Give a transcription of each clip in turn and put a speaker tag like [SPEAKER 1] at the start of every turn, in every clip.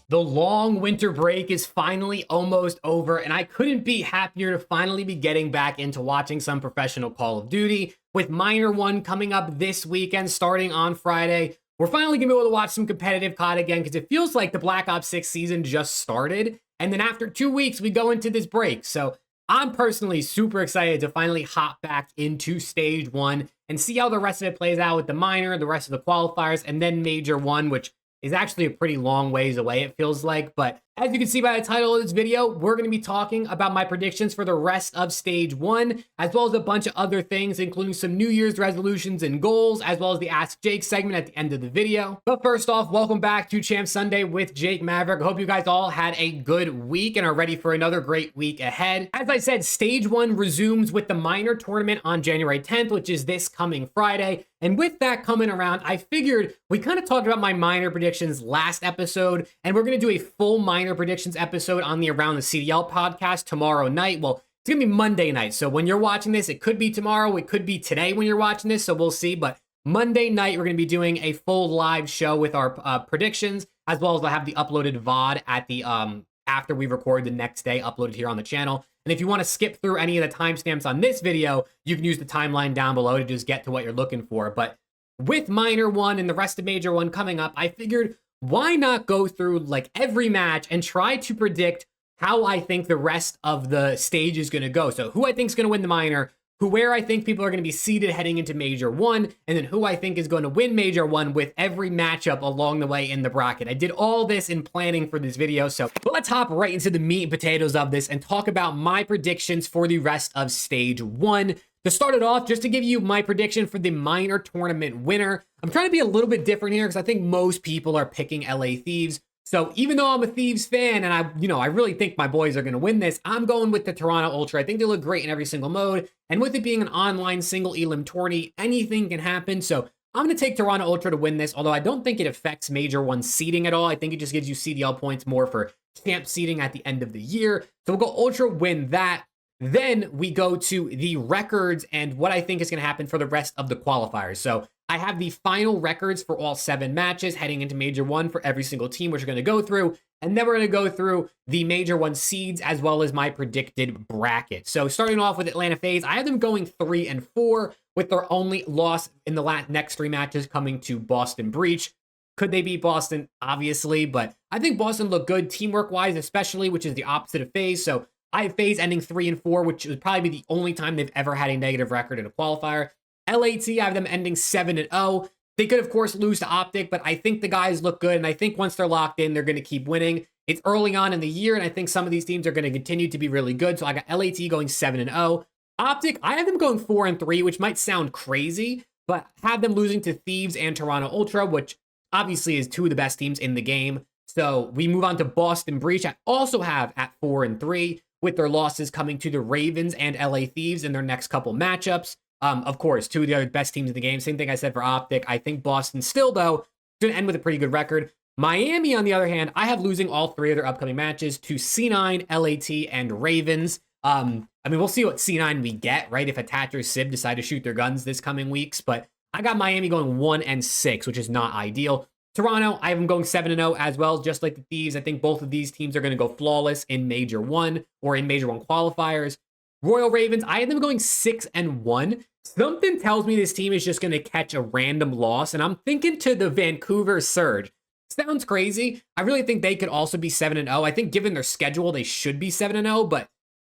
[SPEAKER 1] The long winter break is finally almost over, and I couldn't be happier to finally be getting back into watching some professional Call of Duty, with Minor 1 coming up this weekend starting on Friday. We're finally going to be able to watch some competitive COD again, because it feels like the Black Ops 6 season just started, and then after 2 weeks, we go into this break. So I'm personally super excited to finally hop back into Stage 1 and see how the rest of it plays out with the Minor, the rest of the qualifiers, and then Major 1, which is actually a pretty long ways away, it feels like. But as you can see by the title of this video, we're going to be talking about my predictions for the rest of Stage 1, as well as a bunch of other things, including some New Year's resolutions and goals, as well as the Ask Jake segment at the end of the video. But first off, welcome back to Champ Sunday with Jake Maverik. I hope you guys all had a good week and are ready for another great week ahead. As I said, Stage 1 resumes with the Minor tournament on January 10th, which is this coming Friday. And with that coming around, I figured we kind of talked about my Minor predictions last episode, and we're going to do a full Minor predictions episode on the Around the CDL podcast tomorrow night. Well, it's going to be Monday night, so when you're watching this, it could be tomorrow, it could be today when you're watching this, so we'll see. But Monday night, we're going to be doing a full live show with our predictions, as well as I'll have the uploaded VOD at the after we record the next day, uploaded here on the channel. And if you want to skip through any of the timestamps on this video, you can use the timeline down below to just get to what you're looking for. But with Minor 1 and the rest of Major 1 coming up, I figured why not go through like every match and try to predict how I think the rest of the stage is going to go. So who I think is going to win the Minor, where I think people are going to be seated heading into Major 1, and then who I think is going to win Major 1 with every matchup along the way in the bracket. I did all this in planning for this video, so let's hop right into the meat and potatoes of this and talk about my predictions for the rest of Stage 1. To start it off, just to give you my prediction for the Minor tournament winner, I'm trying to be a little bit different here because I think most people are picking LA Thieves. So even though I'm a Thieves fan and I really think my boys are going to win this, I'm going with the Toronto Ultra. I think they look great in every single mode. And with it being an online single elim tourney, anything can happen. So I'm going to take Toronto Ultra to win this, although I don't think it affects Major 1 seeding at all. I think it just gives you CDL points more for champ seeding at the end of the year. So we'll go Ultra, win that. Then we go to the records and what I think is going to happen for the rest of the qualifiers. So I have the final records for all 7 matches heading into Major 1 for every single team, which we're going to go through. And then we're going to go through the Major 1 seeds as well as my predicted bracket. So starting off with Atlanta FaZe, I have them going 3-4 with their only loss in the next 3 matches coming to Boston Breach. Could they beat Boston? Obviously, but I think Boston looked good teamwork-wise, especially, which is the opposite of FaZe. So I have FaZe ending 3-4, which would probably be the only time they've ever had a negative record in a qualifier. LAT, I have them ending 7-0. They could, of course, lose to Optic, but I think the guys look good, and I think once they're locked in, they're going to keep winning. It's early on in the year, and I think some of these teams are going to continue to be really good, so I got LAT going 7-0. Optic, I have them going 4-3, which might sound crazy, but have them losing to Thieves and Toronto Ultra, which obviously is 2 of the best teams in the game. So we move on to Boston Breach. I also have at 4-3, with their losses coming to the Ravens and LA Thieves in their next couple matchups. Of course, 2 of the other best teams in the game. Same thing I said for Optic. I think Boston still, though, going to end with a pretty good record. Miami, on the other hand, I have losing all 3 of their upcoming matches to C9, LAT, and Ravens. We'll see what C9 we get, right? If Attach or Sib decide to shoot their guns this coming weeks. But I got Miami going 1-6, which is not ideal. Toronto, I have them going 7-0 as well, just like the Thieves. I think both of these teams are going to go flawless in Major 1 or in Major 1 qualifiers. Royal Ravens, I have them going 6-1. Something tells me this team is just going to catch a random loss, and I'm thinking to the Vancouver Surge. Sounds crazy. I really think they could also be 7-0. I think given their schedule, they should be 7-0, but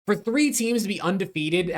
[SPEAKER 1] for 3 teams to be undefeated,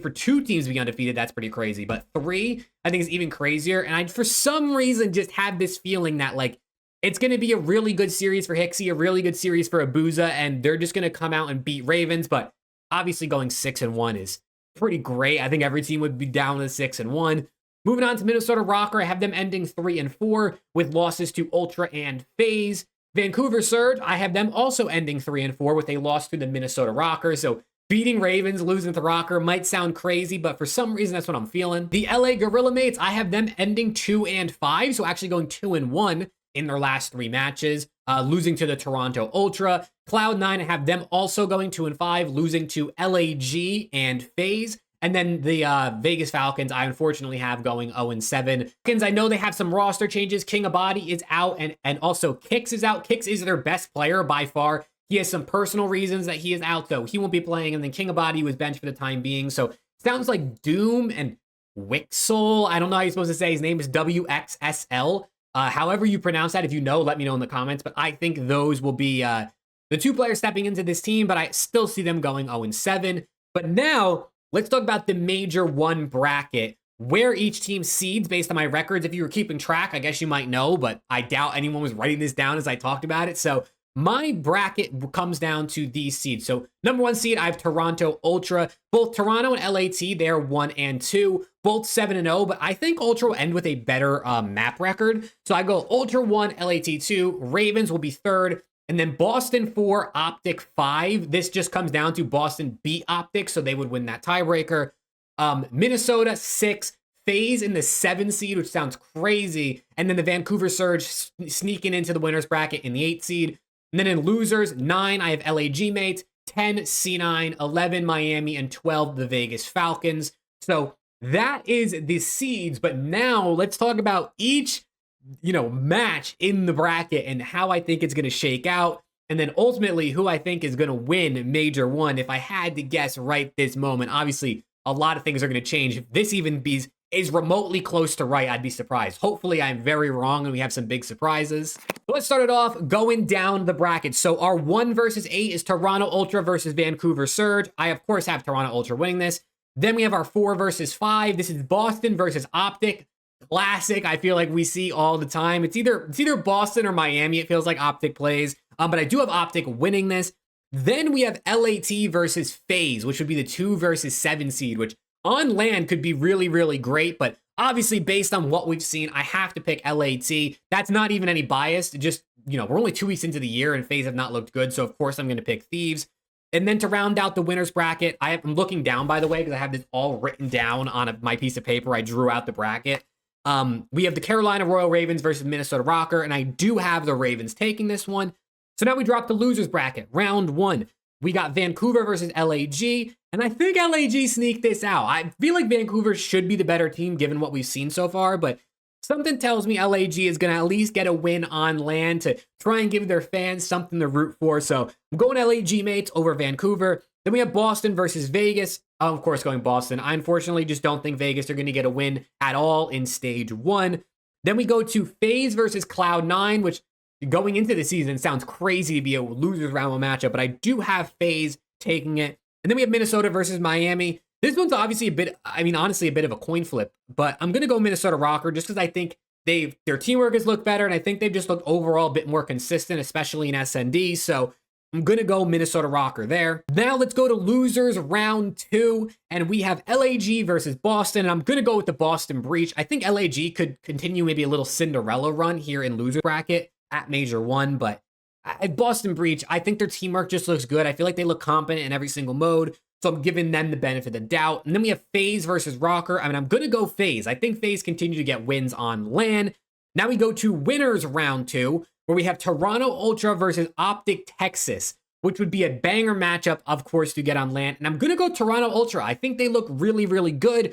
[SPEAKER 1] for 2 teams to be undefeated, that's pretty crazy. But 3, I think is even crazier. And I, for some reason, just have this feeling that, like, it's going to be a really good series for Hixie, a really good series for Abuza, and they're just going to come out and beat Ravens. But obviously going 6-1 is pretty great. I think every team would be down to 6-1. Moving on to Minnesota Rocker, I have them ending 3-4 with losses to Ultra and FaZe. Vancouver Surge, I have them also ending 3-4 with a loss to the Minnesota Rocker. So beating Ravens, losing to Rocker might sound crazy, but for some reason, that's what I'm feeling. The LA Gorilla Mates, I have them ending 2-5, so actually going 2-1 in their last 3 matches, losing to the Toronto Ultra. Cloud9, I have them also going 2-5, losing to LAG and FaZe. And then the Vegas Falcons, I unfortunately have going 0-7. Falcons, I know they have some roster changes. King Abadi is out, and also Kicks is out. Kicks is their best player by far. He has some personal reasons that he is out, so he won't be playing. And then King Abadi was benched for the time being. So sounds like Doom and Wixel. I don't know how you're supposed to say his name is WXSL. However you pronounce that, if you know, let me know in the comments. But I think those will be the two players stepping into this team, but I still see them going 0-7. But now let's talk about the Major 1 bracket, where each team seeds based on my records. If you were keeping track, I guess you might know, but I doubt anyone was writing this down as I talked about it. So my bracket comes down to these seeds. So number 1 seed, I have Toronto Ultra. Both Toronto and LAT, they're 1 and 2, both 7-0, but I think Ultra will end with a better map record. So I go Ultra 1, LAT 2, Ravens will be 3rd, and then Boston 4, Optic 5. This just comes down to Boston beat Optic, so they would win that tiebreaker. Minnesota 6, FaZe in the 7 seed, which sounds crazy. And then the Vancouver Surge sneaking into the winners bracket in the 8 seed. And then in losers, 9, I have LA G-Mates, 10, C9, 11, Miami, and 12, the Vegas Falcons. So that is the seeds. But now let's talk about each, match in the bracket and how I think it's going to shake out. And then ultimately who I think is going to win Major 1 if I had to guess right this moment. Obviously, a lot of things are going to change. If this even is remotely close to right, I'd be surprised. Hopefully I'm very wrong and we have some big surprises. Let's start it off going down the bracket. So our 1 versus 8 is Toronto Ultra versus Vancouver Surge. I of course have Toronto Ultra winning this. Then we have our 4 versus 5. This is Boston versus Optic. Classic, I feel like we see all the time. It's either Boston or Miami, it feels like Optic plays. But I do have Optic winning this. Then we have LAT versus FaZe, which would be the 2 versus 7 seed, which on land could be really, really great. But obviously, based on what we've seen, I have to pick LAT. That's not even any bias. Just, we're only 2 weeks into the year and FaZe have not looked good. So, of course, I'm going to pick Thieves. And then to round out the winners bracket, I'm looking down, by the way, because I have this all written down on my piece of paper. I drew out the bracket. We have the Carolina Royal Ravens versus Minnesota Rocker, and I do have the Ravens taking this one. So now we drop the losers bracket, round 1. We got Vancouver versus LAG, and I think LAG sneaked this out. I feel like Vancouver should be the better team given what we've seen so far, but something tells me LAG is going to at least get a win on land to try and give their fans something to root for. So I'm going LAG mates over Vancouver. Then we have Boston versus Vegas. Of course, going Boston. I unfortunately just don't think Vegas are going to get a win at all in stage 1. Then we go to FaZe versus Cloud9, which going into the season sounds crazy to be a losers round 1 matchup, but I do have FaZe taking it. And then we have Minnesota versus Miami. This one's obviously honestly a bit of a coin flip, but I'm going to go Minnesota Rocker just because I think their teamwork has looked better, and I think they've just looked overall a bit more consistent, especially in SND. So I'm going to go Minnesota Rocker there. Now let's go to losers round 2, and we have LAG versus Boston, and I'm going to go with the Boston Breach. I think LAG could continue maybe a little Cinderella run here in loser bracket at Major 1, but at Boston Breach, I think their teamwork just looks good. I feel like they look competent in every single mode, so I'm giving them the benefit of the doubt. And then we have FaZe versus Rocker. I'm going to go FaZe. I think FaZe continue to get wins on LAN. Now we go to winners round 2, where we have Toronto Ultra versus Optic Texas, which would be a banger matchup, of course, to get on LAN. And I'm going to go Toronto Ultra. I think they look really, really good.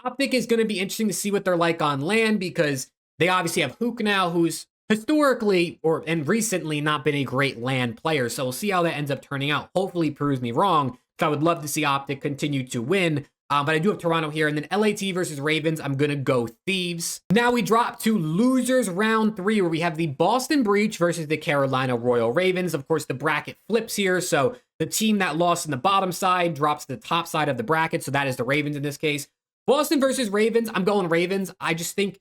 [SPEAKER 1] Optic is going to be interesting to see what they're like on LAN because they obviously have Hook now, who's historically and recently not been a great LAN player. So we'll see how that ends up turning out. Hopefully it proves me wrong. So I would love to see Optic continue to win. But I do have Toronto here. And then LAT versus Ravens, I'm going to go Thieves. Now we drop to losers round 3, where we have the Boston Breach versus the Carolina Royal Ravens. Of course, the bracket flips here. So the team that lost in the bottom side drops to the top side of the bracket. So that is the Ravens in this case. Boston versus Ravens, I'm going Ravens. I just think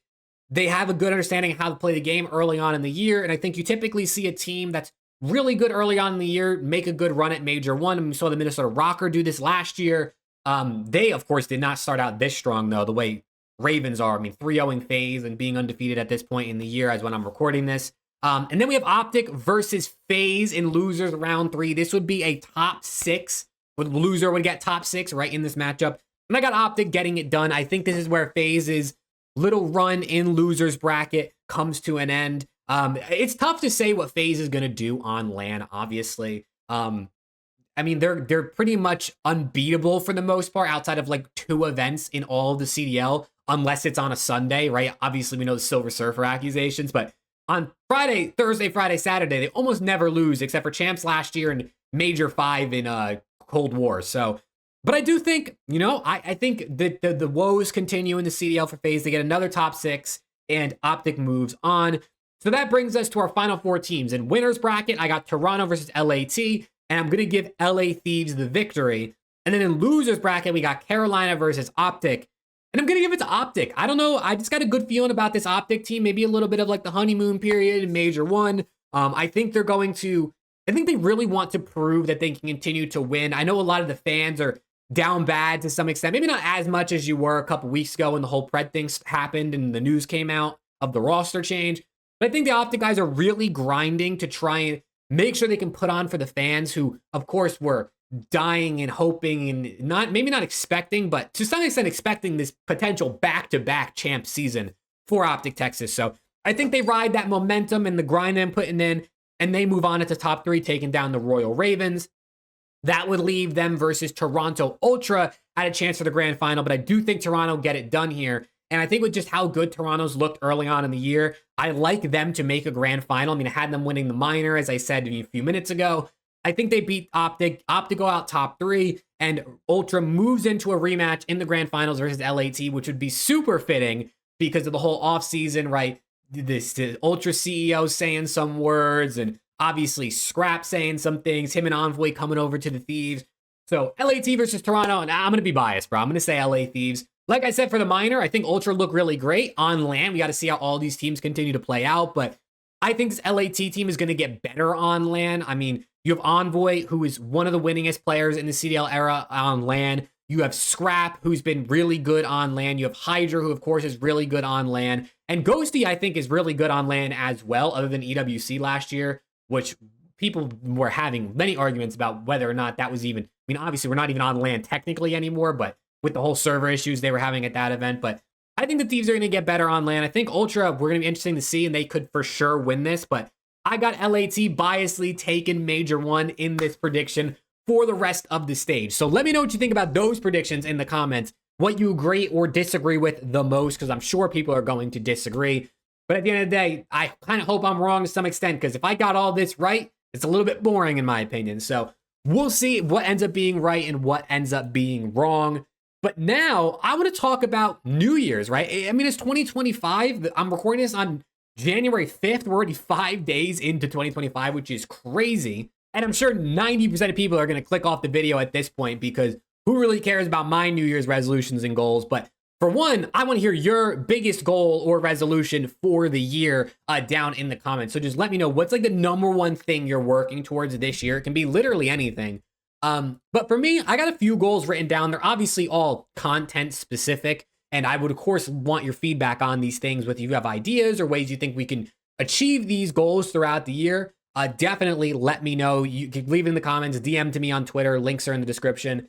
[SPEAKER 1] they have a good understanding of how to play the game early on in the year. And I think you typically see a team that's really good early on in the year make a good run at Major 1. And we saw the Minnesota Rocker do this last year. They, of course, did not start out this strong, though, the way Ravens are. 3-0 FaZe and being undefeated at this point in the year as when I'm recording this. And then we have Optic versus FaZe in losers round 3. This would be a top 6. The loser would get top 6 right in this matchup. And I got Optic getting it done. I think this is where FaZe's little run in losers bracket comes to an end. It's tough to say what FaZe is going to do on LAN, obviously. I mean, they're pretty much unbeatable for the most part, outside of like 2 events in all of the CDL, unless it's on a Sunday, right? Obviously, we know the Silver Surfer accusations, but on Friday, Thursday, Friday, Saturday, they almost never lose, except for champs last year and Major 5 in Cold War. So, but I do think, I think that the woes continue in the CDL for FaZe. They get another top 6, and Optic moves on. So that brings us to our final 4 teams. In winners bracket, I got Toronto versus LAT, and I'm going to give LA Thieves the victory. And then in losers bracket, we got Carolina versus Optic, and I'm going to give it to Optic. I don't know. I just got a good feeling about this Optic team. Maybe a little bit of like the honeymoon period in Major 1. I think they really want to prove that they can continue to win. I know a lot of the fans are down bad to some extent. Maybe not as much as you were a couple weeks ago when the whole Pred thing happened and the news came out of the roster change. But I think the Optic guys are really grinding to try and make sure they can put on for the fans who, of course, were dying and hoping and maybe not expecting, but to some extent expecting this potential back-to-back champ season for Optic Texas. So I think they ride that momentum and the grind they're putting in, and they move on into top 3, taking down the Royal Ravens. That would leave them versus Toronto Ultra at a chance for the grand final, but I do think Toronto get it done here. And I think with just how good Toronto's looked early on in the year, I like them to make a grand final. I mean, I had them winning the minor, as I said a few minutes ago. I think they beat Optic. Optic go out top 3, and Ultra moves into a rematch in the grand finals versus LAT, which would be super fitting because of the whole offseason, right? The Ultra CEO saying some words, and obviously Scrap saying some things, him and Envoy coming over to the Thieves. So LAT versus Toronto, and I'm going to be biased, bro. I'm going to say LA Thieves. Like I said, for the minor, I think Ultra look really great on LAN. We got to see how all these teams continue to play out, but I think this LAT team is going to get better on LAN. I mean, you have Envoy, who is one of the winningest players in the CDL era on LAN. You have Scrap, who's been really good on LAN. You have Hydra, who of course is really good on LAN. And Ghosty, I think, is really good on LAN as well, other than EWC last year, which people were having many arguments about whether or not that was even, I mean, obviously we're not even on LAN technically anymore, but with the whole server issues they were having at that event. But I think the Thieves are going to get better on LAN. I think Ultra, we're going to be interesting to see, and they could for sure win this, but I got LAT biasly taking Major 1 in this prediction for the rest of the stage. So let me know what you think about those predictions in the comments, what you agree or disagree with the most, because I'm sure people are going to disagree. But at the end of the day, I kind of hope I'm wrong to some extent, because if I got all this right, it's a little bit boring in my opinion. So we'll see what ends up being right and what ends up being wrong. But now I want to talk about New Year's, right? I mean, it's 2025. I'm recording this on January 5th. We're already 5 days into 2025, which is crazy. And I'm sure 90% of people are going to click off the video at this point, because who really cares about my New Year's resolutions and goals? But for one, I want to hear your biggest goal or resolution for the year down in the comments. So just let me know what's like the number one thing you're working towards this year. It can be literally anything. But for me, I got a few goals written down. They're obviously all content specific. And I would, of course, want your feedback on these things with you have ideas or ways you think we can achieve these goals throughout the year. Definitely let me know. You can leave in the comments, DM to me on Twitter. Links are in the description.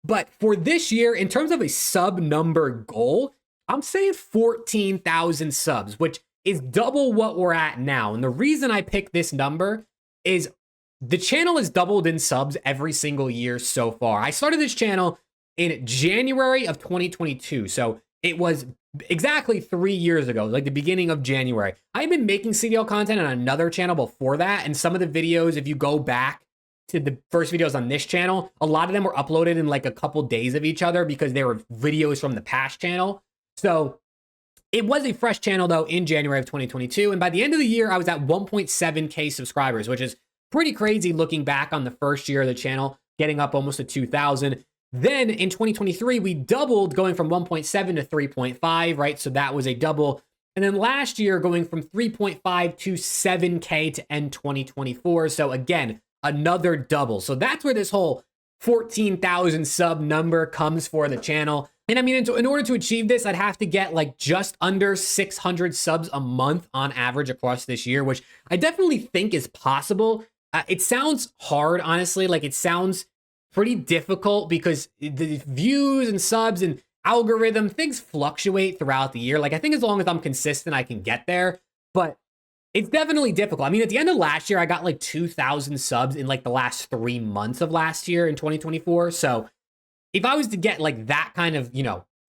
[SPEAKER 1] But for this year, in terms of a sub number goal, I'm saying 14,000 subs, which is double what we're at now. And the reason I picked this number is the channel has doubled in subs every single year so far. I started this channel in January of 2022. So it was exactly 3 years ago, like the beginning of January. I've been making CDL content on another channel before that. And some of the videos, if you go back to the first videos on this channel, a lot of them were uploaded in like a couple days of each other because they were videos from the past channel. So it was a fresh channel though in January of 2022. And by the end of the year, I was at 1.7K subscribers, which is pretty crazy looking back on the first year of the channel, getting up almost to 2,000. Then in 2023, we doubled, going from 1.7 to 3.5, right? So that was a double. And then last year, going from 3.5 to 7K to end 2024. So again, another double. So that's where this whole 14,000 sub number comes for the channel. And I mean, in order to achieve this, I'd have to get like just under 600 subs a month on average across this year, which I definitely think is possible. It sounds hard, honestly. Like it sounds pretty difficult because the views and subs and algorithm things fluctuate throughout the year. Like I think as long as I'm consistent, I can get there. But It's definitely difficult. I mean, at the end of last year, I got like 2,000 subs in like the last 3 months of last year in 2024. So if I was to get like that kind of,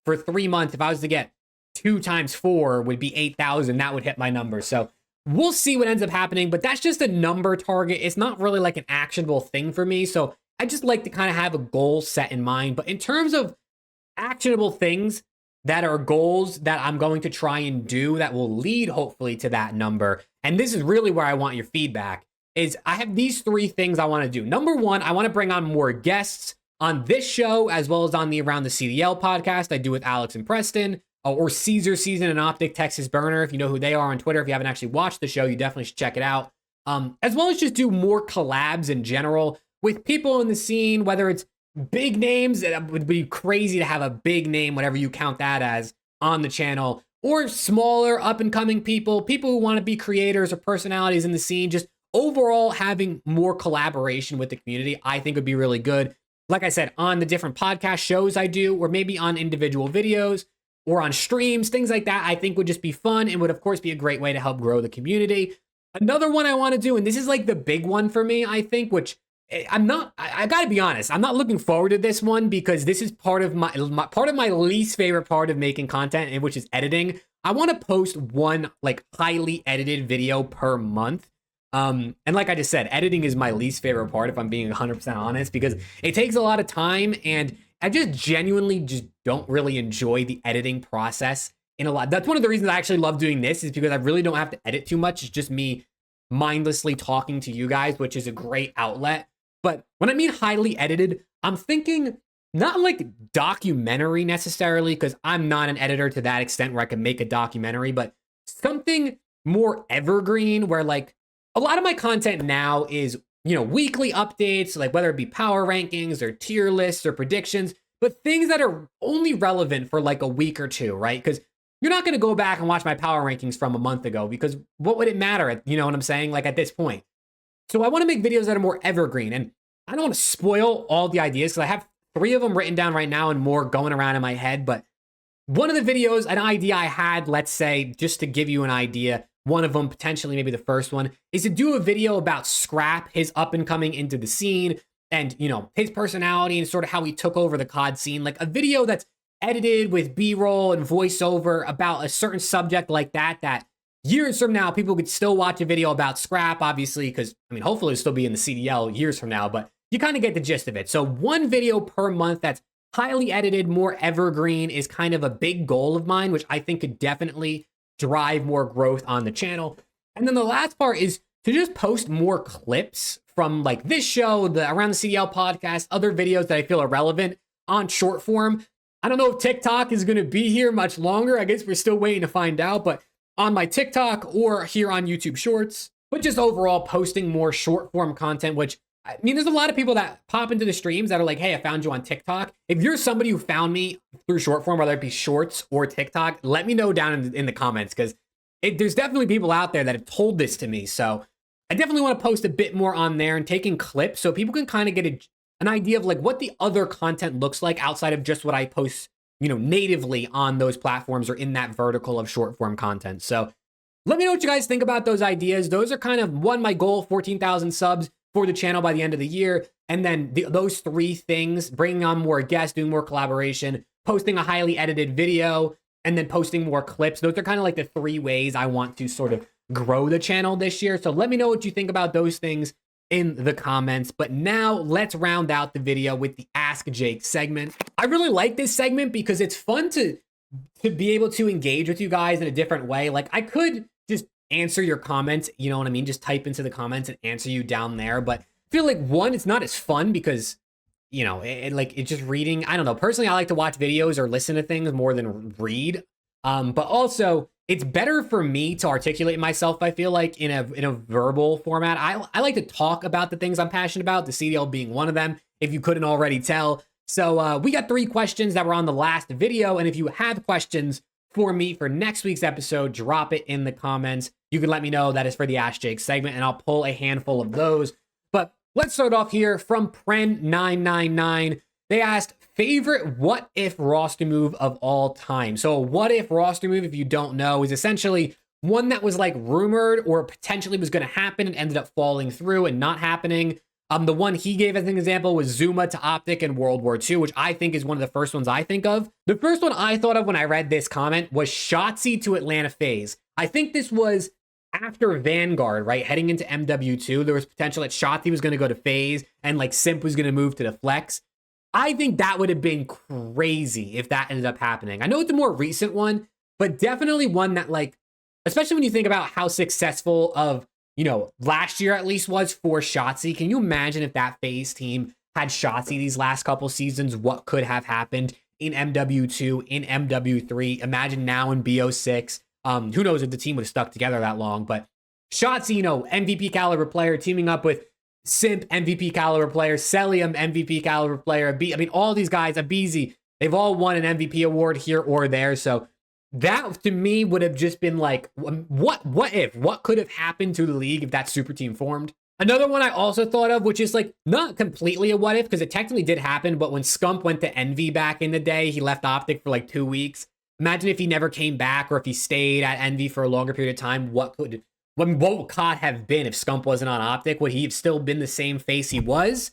[SPEAKER 1] for 3 months, if I was to get 2 times 4 would be 8,000, that would hit my number. So we'll see what ends up happening, but that's just a number target. It's not really like an actionable thing for me. So I just like to kind of have a goal set in mind. But in terms of actionable things that are goals that I'm going to try and do that will lead hopefully to that number, and this is really where I want your feedback, is I have these 3 things I want to do. Number 1, I want to bring on more guests on this show as well as on the Around the CDL podcast I do with Alex and Preston, or Caesar Season and Optic Texas Burner. If you know who they are on Twitter, if you haven't actually watched the show, you definitely should check it out. As well as just do more collabs in general with people in the scene, whether it's big names. It would be crazy to have a big name, whatever you count that as, on the channel, or smaller up and coming people who want to be creators or personalities in the scene. Just overall having more collaboration with the community, I think would be really good. Like I said, on the different podcast shows I do, or maybe on individual videos or on streams, things like that, I think would just be fun and would of course be a great way to help grow the community. Another one I want to do, and this is like the big one for me, I think, which I gotta be honest, I'm not looking forward to this one because this is part of my least favorite part of making content, which is editing. I want to post one like highly edited video per month. And like I just said, editing is my least favorite part, if I'm being 100% honest, because it takes a lot of time and I just genuinely just don't really enjoy the editing process in a lot. That's one of the reasons I actually love doing this, is because I really don't have to edit too much. It's just me mindlessly talking to you guys, which is a great outlet. But when I mean highly edited, I'm thinking not like documentary necessarily, because I'm not an editor to that extent where I can make a documentary, but something more evergreen where like a lot of my content now is, weekly updates, like whether it be power rankings or tier lists or predictions, but things that are only relevant for like a week or two, right? Because you're not going to go back and watch my power rankings from a month ago, because what would it matter? You know what I'm saying? Like at this point. So I want to make videos that are more evergreen, and I don't want to spoil all the ideas because I have 3 of them written down right now and more going around in my head. But one of the videos, an idea I had, let's say, just to give you an idea, one of them, potentially maybe the first one, is to do a video about Scrap, his up and coming into the scene, and, his personality and sort of how he took over the COD scene. Like a video that's edited with B-roll and voiceover about a certain subject like that years from now, people could still watch a video about Scrap, obviously, because, hopefully it'll still be in the CDL years from now, but you kind of get the gist of it. So one video per month that's highly edited, more evergreen, is kind of a big goal of mine, which I think could definitely drive more growth on the channel. And then the last part is to just post more clips from like this show, the Around the CDL podcast, other videos that I feel are relevant on short form. I don't know if TikTok is going to be here much longer. I guess we're still waiting to find out, but on my TikTok or here on YouTube Shorts, but just overall posting more short form content, which there's a lot of people that pop into the streams that are like, hey, I found you on TikTok. If you're somebody who found me through short form, whether it be Shorts or TikTok, let me know down in the comments, because there's definitely people out there that have told this to me. So I definitely want to post a bit more on there and taking clips so people can kind of get an idea of like what the other content looks like outside of just what I post, natively on those platforms or in that vertical of short form content. So let me know what you guys think about those ideas. Those are kind of my goal, 14,000 subs for the channel by the end of the year. And then those 3 things, bringing on more guests, doing more collaboration, posting a highly edited video, and then posting more clips. Those are kind of like the 3 ways I want to sort of grow the channel this year. So let me know what you think about those things in the comments. But now let's round out the video with the Ask Jake segment. I really like this segment because it's fun to be able to engage with you guys in a different way. Like I could just answer your comments, you know what I mean? Just type into the comments and answer you down there. But I feel like one, it's not as fun because, it's just reading. I don't know. Personally, I like to watch videos or listen to things more than read. But also it's better for me to articulate myself, I feel like, in a verbal format. I like to talk about the things I'm passionate about, the CDL being one of them, if you couldn't already tell. So we got 3 questions that were on the last video. And if you have questions for me for next week's episode, drop it in the comments. You can let me know. That is for the Ask Jake segment, and I'll pull a handful of those. But let's start off here from Pren999. They asked, favorite what if roster move of all time. So a what if roster move, if you don't know, is essentially one that was like rumored or potentially was going to happen and ended up falling through and not happening. The one he gave as an example was Zuma to Optic in World War II, which I think is one of the first ones I think of. The first one I thought of when I read this comment was Shotzzy to Atlanta FaZe. I think this was after Vanguard, right? Heading into MW2, there was potential that Shotzzy was going to go to FaZe and like Simp was going to move to the Flex. I think that would have been crazy if that ended up happening. I know it's a more recent one, but definitely one that like, especially when you think about how successful of, you know, last year at least was for Shotzzy. Can you imagine if that FaZe team had Shotzzy these last couple seasons, what could have happened in MW2, in MW3? Imagine now in BO6. Who knows if the team would have stuck together that long, but Shotzzy, you know, MVP caliber player teaming up with Simp, MVP caliber player, Celium, MVP caliber player, I mean, all these guys, Abizi, they've all won an MVP award here or there. So that to me would have just been like, what could have happened to the league if that super team formed? Another one I also thought of, which is like not completely a what if, because it technically did happen, but when Scump went to Envy back in the day, he left Optic for like 2 weeks. Imagine if he never came back or if he stayed at Envy for a longer period of time, what would COD have been if Scump wasn't on Optic? Would he have still been the same face he was?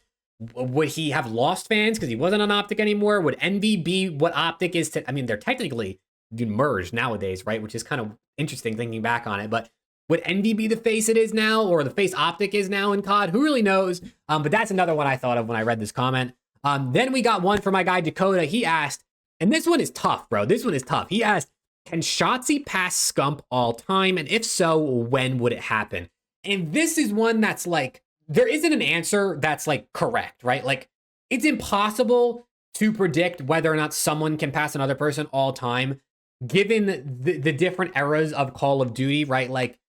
[SPEAKER 1] Would he have lost fans because he wasn't on Optic anymore? Would Envy be what Optic is to, I mean, they're technically merged nowadays, right? Which is kind of interesting thinking back on it, but would Envy be the face it is now or the face Optic is now in COD? Who really knows? But that's another one I thought of when I read this comment. Then we got one from my guy Dakota. He asked, and this one is tough, bro. This one is tough. He asked, can Shotzzy pass Scump all time? And if so, when would it happen? And this is one that's like, there isn't an answer that's like correct, right? Like it's impossible to predict whether or not someone can pass another person all time, given the different eras of Call of Duty, right? Like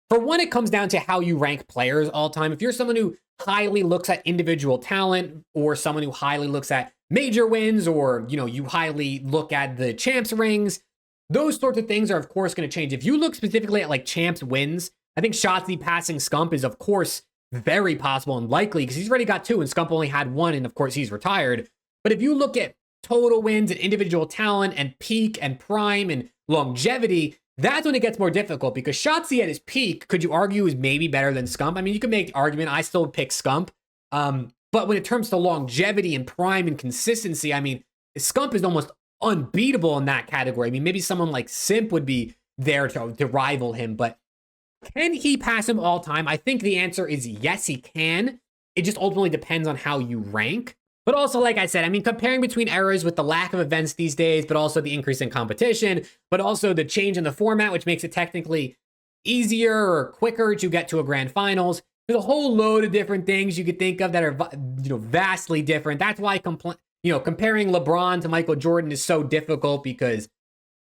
[SPEAKER 1] for one, it comes down to how you rank players all time. If you're someone who highly looks at individual talent or someone who highly looks at major wins or, you know, you highly look at the champs rings, those sorts of things are of course going to change. If you look specifically at like champs wins, I think Shotzzy passing Scump is of course very possible and likely because he's already got 2 and Scump only had 1 and of course he's retired. But if you look at total wins and individual talent and peak and prime and longevity, that's when it gets more difficult because Shotzzy at his peak, could you argue, is maybe better than Scump? I mean, you could make the argument, I still pick Scump. But when it comes to longevity and prime and consistency, I mean, Scump is almost unbeatable in that category. I mean, maybe someone like Simp would be there to rival him, but can he pass him all time? I think the answer is yes, he can. It just ultimately depends on how you rank. But also, like I said, I mean, comparing between eras with the lack of events these days, but also the increase in competition, but also the change in the format, which makes it technically easier or quicker to get to a grand finals. There's a whole load of different things you could think of that are, you know, vastly different. That's why, comparing LeBron to Michael Jordan is so difficult because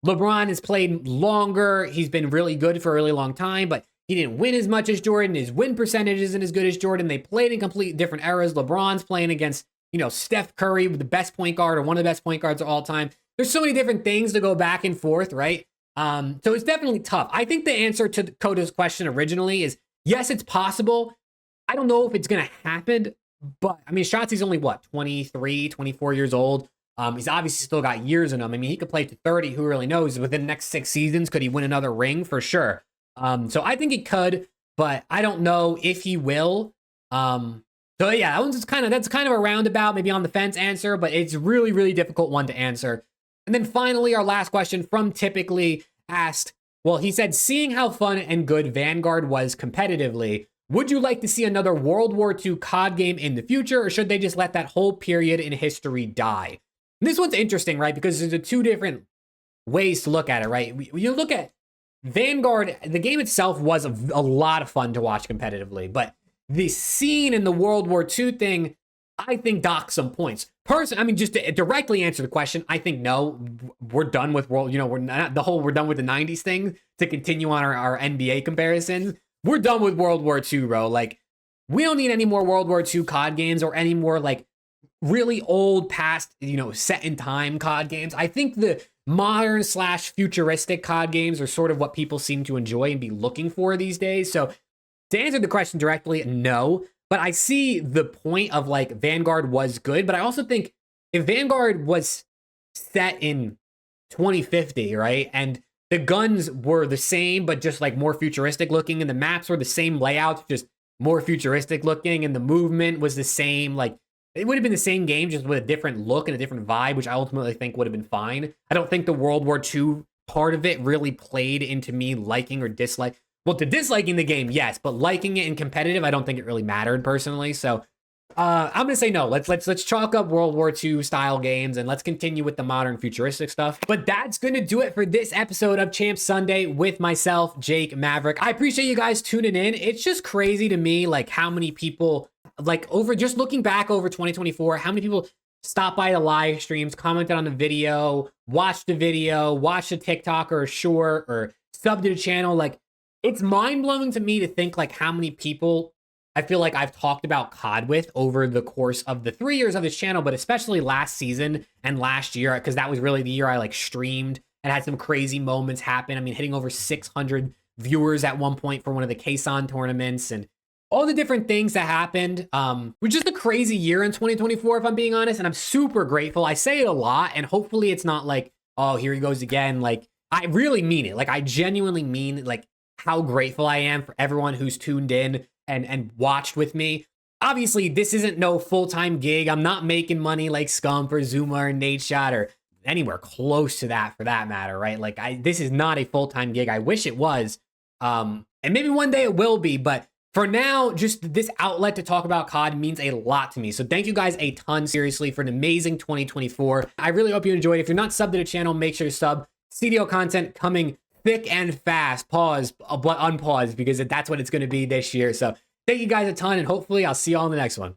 [SPEAKER 1] LeBron has played longer. He's been really good for a really long time, but he didn't win as much as Jordan. His win percentage isn't as good as Jordan. They played in completely different eras. LeBron's playing against, you know, Steph Curry, the best point guard or one of the best point guards of all time. There's so many different things to go back and forth, right? So it's definitely tough. I think the answer to Coda's question originally is yes, it's possible. I don't know if it's going to happen, but I mean, Shotzi's only what, 23, 24 years old. He's obviously still got years in him. I mean, he could play to 30. Who really knows? Within the next 6 seasons, could he win another ring? For sure. So I think he could, but I don't know if he will. So yeah, that one's that's kind of a roundabout, maybe on the fence answer, but it's really, really difficult one to answer. And then finally, our last question from Typically asked, well, he said, seeing how fun and good Vanguard was competitively, would you like to see another World War II COD game in the future, or should they just let that whole period in history die? And this one's interesting, right? Because there's 2 different ways to look at it, right? When you look at Vanguard, the game itself was a lot of fun to watch competitively, but the scene in the World War II thing, I think docks some points. I mean, just to directly answer the question, I think no, we're done with we're done with the 90s thing to continue on our NBA comparisons. We're done with World War II, bro. Like, we don't need any more World War II COD games or any more like really old past, set in time COD games. I think the modern / futuristic COD games are sort of what people seem to enjoy and be looking for these days. So to answer the question directly, no. But I see the point of like Vanguard was good, but I also think if Vanguard was set in 2050, right? And the guns were the same, but just like more futuristic looking, and the maps were the same layouts, just more futuristic looking, and the movement was the same. Like, it would have been the same game, just with a different look and a different vibe, which I ultimately think would have been fine. I don't think the World War II part of it really played into me liking or dislike. Well, to disliking the game, yes, but liking it in competitive, I don't think it really mattered personally. So I'm gonna say no. Let's chalk up World War II style games and let's continue with the modern futuristic stuff. But that's gonna do it for this episode of Champ Sunday with myself, Jake Maverik. I appreciate you guys tuning in. It's just crazy to me, like how many people, like over just looking back over 2024, how many people stopped by the live streams, commented on the video, watched the TikTok or a short, or subbed to the channel. Like, it's mind blowing to me to think like how many people I feel like I've talked about COD with over the course of the 3 years of this channel, but especially last season and last year, because that was really the year I like streamed and had some crazy moments happen. I mean, hitting over 600 viewers at one point for one of the Kason tournaments and all the different things that happened. Was just a crazy year in 2024, if I'm being honest, and I'm super grateful. I say it a lot, and hopefully it's not like, oh, here he goes again. Like, I really mean it. Like, I genuinely mean like how grateful I am for everyone who's tuned in and watched with me. Obviously, this isn't no full-time gig. I'm not making money like Scump or Zuma or Nadeshot or anywhere close to that for that matter, right? Like, this is not a full-time gig. I wish it was. And maybe one day it will be, but for now, just this outlet to talk about COD means a lot to me. So thank you guys a ton, seriously, for an amazing 2024. I really hope you enjoyed. If you're not subbed to the channel, make sure you sub. CDL content coming thick and fast. Pause, but unpause, because that's what it's going to be this year. So thank you guys a ton, and hopefully I'll see you all in the next one.